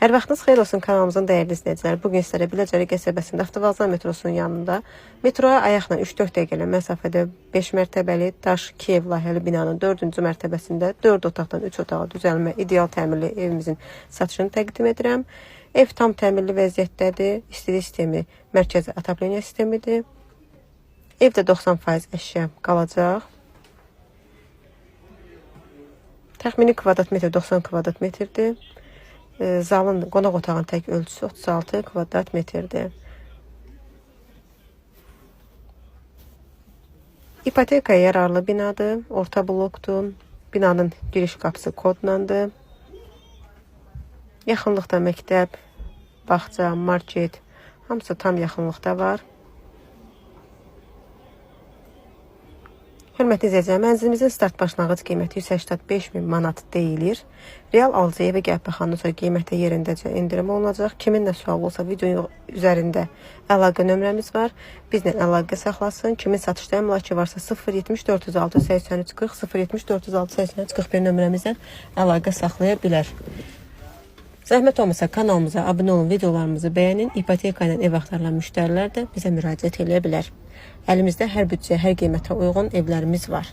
Hər vaxtınız xeyir olsun kanalımızın dəyərli izləyicilər. Bugün sizlərə Biləcəri qəsəbəsində Avtovağzal metrosunun yanında metroya ayaqla 3-4 dəqiqəlik məsafədə 5 mərtəbəli Daş Kiyev layihəli binanın 4-cü mərtəbəsində 4 otaqdan 3 otağa düzəlmə ideal təmirli evimizin satışını təqdim edirəm. Ev tam təmirli vəziyyətdədir. İstilik sistemi mərkəzi atapleniya sistemidir. Evdə 90% əşya qalacaq. Təxmini kvadrat metr 90 kvadrat metrdir. Zalın, qonaq otağın tək ölçüsü 36 kvadrat metrdir. İpotekaya yararlı binadır, orta blokdur. Binanın giriş qapısı kodlandır. Yaxınlıqda məktəb, bağça, market, hamısı tam yaxınlıqda var. Hörmətli izləyicilər, mənzilimizin start başlanğıc qiyməti 185.000 manat deyilir. Real alıcı evə gəlib baxandan sonra qiymətə yerindəcə endirim olunacaq. Kimin də sual olsa videonun üzərində əlaqə nömrəmiz var. Bizlə əlaqə saxlasın. Kimin satışda əmlakı varsa 070 406 83 40 070 406 83 41 nömrəmizdən əlaqə saxlaya bilər. Zəhmət olmasa kanalımıza abunə olun, videolarımızı bəyənin. İpoteka ilə ev axtaran müştərilər də bizə müraciət edə bilər. Əlimizdə hər büdcəyə, hər qiymətə uyğun evlərimiz var.